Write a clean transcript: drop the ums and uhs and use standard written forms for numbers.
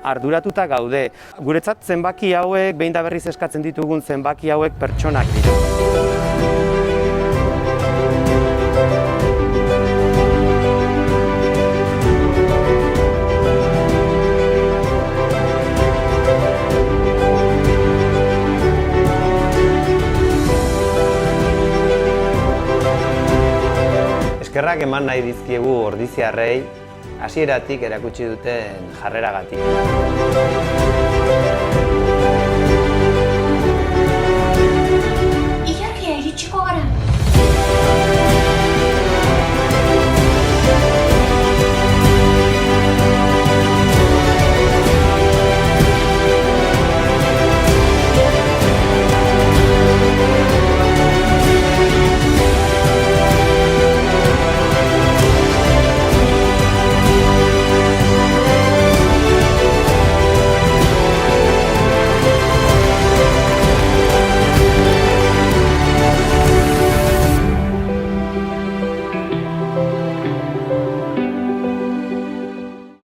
arduratuta gaude. Guretzat zenbaki hauek, behin da berriz eskatzen ditugun zenbaki hauek pertsonak dira. Eskerrak eman nahi dizkiegu ordiziarrei, hasieratik erakutsi duten jarreragatik. Ilargia iritsiko gara.